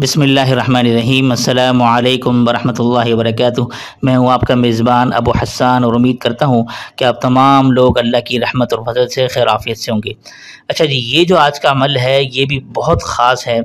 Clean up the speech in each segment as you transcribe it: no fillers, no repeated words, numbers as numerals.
بسم اللہ الرحمن الرحیم۔ السلام علیکم ورحمۃ اللہ وبرکاتہ۔ میں ہوں آپ کا میزبان ابو حسان اور امید کرتا ہوں کہ آپ تمام لوگ اللہ کی رحمت اور فضل سے خیر عافیت سے ہوں گے۔ اچھا جی، یہ جو آج کا عمل ہے یہ بھی بہت خاص ہے،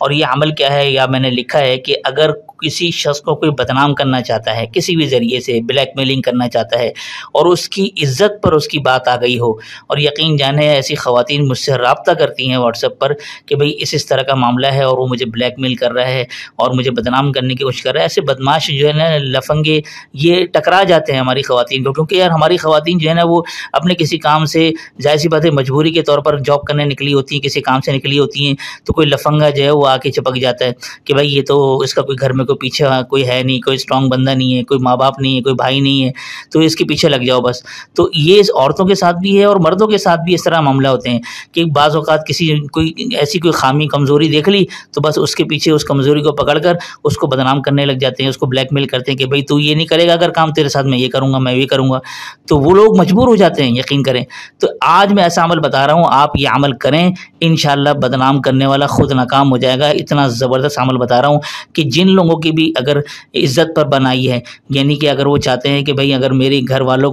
اور یہ عمل کیا ہے، یا میں نے لکھا ہے کہ اگر کسی شخص کو کوئی بدنام کرنا چاہتا ہے، کسی بھی ذریعے سے بلیک میلنگ کرنا چاہتا ہے، اور اس کی عزت پر اس کی بات آ گئی ہو، اور یقین جانے ایسی خواتین مجھ سے رابطہ کرتی ہیں واٹس ایپ پر کہ بھئی اس طرح کا معاملہ ہے اور وہ مجھے بلیک میل کر رہا ہے اور مجھے بدنام کرنے کی کوشش کر رہا ہے۔ ایسے بدماش جو ہے نا، لفنگے، یہ ٹکرا جاتے ہیں ہماری خواتین کو، کیونکہ یار ہماری خواتین جو ہے نا وہ اپنے کسی کام سے، ظاہر سی بات ہے مجبوری کے طور پر جاب کرنے نکلی ہوتی ہیں، کسی کام سے نکلی ہوتی ہیں، تو کوئی لفنگا جو ہے وہ آ کے چپک جاتا ہے کہ بھائی یہ تو اس کا کوئی گھر میں کوئی پیچھے کوئی ہے نہیں، کوئی اسٹرانگ بندہ نہیں ہے، کوئی ماں باپ نہیں ہے، کوئی بھائی نہیں ہے، تو اس کے پیچھے لگ جاؤ بس۔ تو یہ عورتوں کے ساتھ بھی ہے اور مردوں کے ساتھ بھی اس طرح معاملہ ہوتے ہیں کہ بعض اوقات کسی کوئی ایسی کوئی خامی کمزوری دیکھ لی تو بس اس کے پیچھے اس کمزوری کو پکڑ کر اس کو بدنام کرنے لگ جاتے ہیں، اس کو بلیک میل کرتے ہیں کہ بھئی تو یہ نہیں کرے گا اگر کام، تیرے ساتھ میں یہ کروں گا، میں یہ کروں گا، تو وہ لوگ مجبور ہو جاتے ہیں، یقین کریں۔ تو آج میں ایسا عمل بتا رہا ہوں، آپ یہ عمل کریں، انشاءاللہ بدنام کرنے والا خود ناکام ہو جائے گا۔ اتنا زبردست عمل بتا رہا ہوں کہ جن لوگوں کی بھی اگر عزت پر بنائی ہے، یعنی کہ اگر وہ چاہتے ہیں کہ بھئی اگر میرے گھر والوں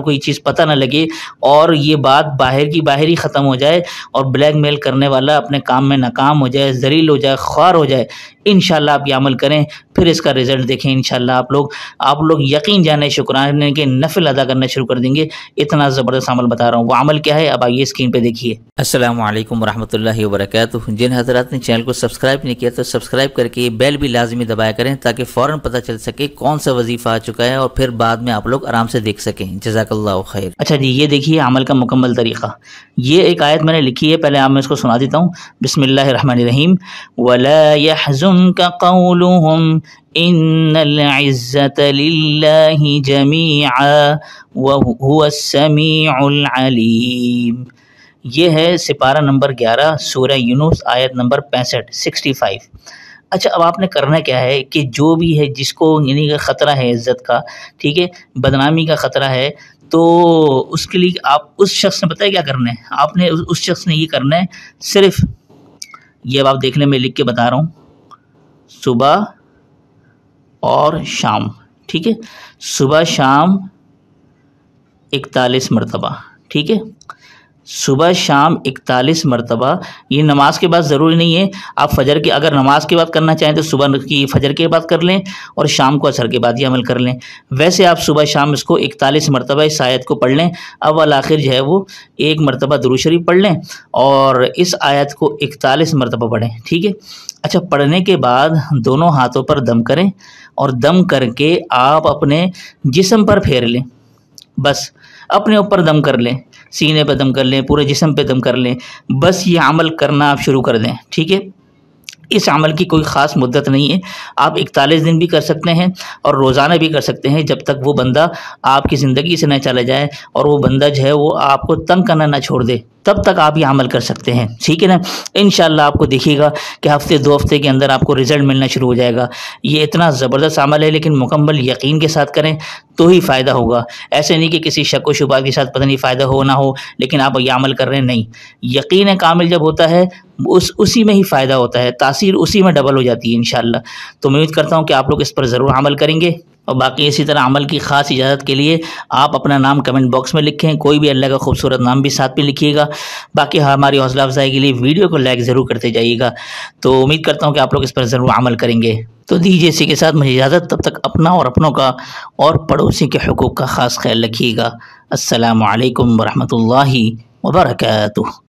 کو یہ چیز پتہ نہ لگے اور یہ بات باہر کی باہر ہی ختم ہو جائے اور بلیک میل کرنے والا اپنے کام میں ناکام ہو جائے، ذلیل ہو جائے، خوار ہو جائے، انشاءاللہ آپ یہ عمل کریں، پھر اس کا رزلٹ دیکھیں انشاءاللہ۔ آپ لوگ یقین جانے شکرانے کے نفل ادا کرنا شروع کر دیں گے۔ اتنا زبردست عمل بتا رہا ہوں، وہ عمل کیا ہے اب آئیے اسکرین پہ دیکھیے۔ السلام علیکم ورحمۃ اللہ وبرکاتہ۔ جن حضرات نے چینل کو سبسکرائب نہیں کیا تو سبسکرائب کر کے بیل بھی لازمی دبایا کریں تاکہ فوراً پتہ چل سکے کون سا وظیفہ آ چکا ہے اور پھر بعد میں آپ لوگ آرام سے دیکھ سکیں۔ جزاک اللہ خیر۔ اچھا جی، یہ دیکھیے عمل کا مکمل طریقہ۔ یہ ایک آیت میں نے لکھی ہے، پہلے آپ میں اس کو سنا دیتا ہوں۔ بسم اللہ الرحمن الرحیم۔ وَلَا يَحْزُنْكَ قَوْلُهُمْ إِنَّ الْعِزَّةَ لِلَّهِ جَمِيعًا وَهُوَ السَّمِيعُ الْعَلِيمُ۔ یہ ہے سپارہ نمبر 11 سورہ یونس، آیت نمبر 65۔ اچھا، اب آپ نے کرنا کیا ہے کہ جو بھی ہے جس کو یعنی کہ خطرہ ہے عزت کا، ٹھیک ہے، بدنامی کا خطرہ ہے، تو اس کے لیے آپ اس شخص نے پتہ ہے کیا کرنا ہے، آپ نے اس شخص نے یہ کرنا ہے، صرف یہ اب آپ دیکھ لیں، میں لکھ کے بتا رہا ہوں، صبح اور شام، ٹھیک ہے، صبح شام 41 مرتبہ، ٹھیک ہے، صبح شام 41 مرتبہ۔ یہ نماز کے بعد ضروری نہیں ہے، آپ فجر کے اگر نماز کے بعد کرنا چاہیں تو صبح کی فجر کے بعد کر لیں اور شام کو عصر کے بعد یہ عمل کر لیں۔ ویسے آپ صبح شام اس کو 41 مرتبہ اس آیت کو پڑھ لیں، اول آخر جو ہے وہ 1 مرتبہ درود شریف پڑھ لیں اور اس آیت کو 41 مرتبہ پڑھیں، ٹھیک ہے۔ اچھا، پڑھنے کے بعد دونوں ہاتھوں پر دم کریں اور دم کر کے آپ اپنے جسم پر پھیر لیں، بس اپنے اوپر دم کر لیں، سینے پہ دم کر لیں، پورے جسم پہ دم کر لیں، بس یہ عمل کرنا آپ شروع کر دیں، ٹھیک ہے۔ اس عمل کی کوئی خاص مدت نہیں ہے، آپ 41 دن بھی کر سکتے ہیں اور روزانہ بھی کر سکتے ہیں، جب تک وہ بندہ آپ کی زندگی سے نہ چلا جائے اور وہ بندہ جو ہے وہ آپ کو تنگ کرنا نہ چھوڑ دے، تب تک آپ یہ عمل کر سکتے ہیں، ٹھیک ہے نا۔ انشاءاللہ آپ کو دیکھیے گا کہ ہفتے 2 ہفتے کے اندر آپ کو رزلٹ ملنا شروع ہو جائے گا۔ یہ اتنا زبردست عمل ہے، لیکن مکمل یقین کے ساتھ کریں تو ہی فائدہ ہوگا۔ ایسے نہیں کہ کسی شک و شبہ کے ساتھ پتہ نہیں فائدہ ہو نہ ہو لیکن آپ یہ عمل کر رہے ہیں، نہیں، یقین کامل جب ہوتا ہے اسی میں ہی فائدہ ہوتا ہے، تاثیر اسی میں ڈبل ہو جاتی ہے انشاءاللہ۔ تو میں امید کرتا ہوں کہ آپ لوگ اس پر ضرور عمل کریں گے، اور باقی اسی طرح عمل کی خاص اجازت کے لیے آپ اپنا نام کمنٹ باکس میں لکھیں، کوئی بھی اللہ کا خوبصورت نام بھی ساتھ میں لکھیے گا۔ باقی ہماری حوصلہ افزائی کے لیے ویڈیو کو لائک ضرور کرتے جائیے گا۔ تو امید کرتا ہوں کہ آپ لوگ اس پر ضرور عمل کریں گے۔ تو دیجیے اسی کے ساتھ مجھے اجازت، تب تک اپنا اور اپنوں کا اور پڑوسی کے حقوق کا خاص خیال رکھیے گا۔ السلام علیکم ورحمۃ اللہ وبرکاتہ۔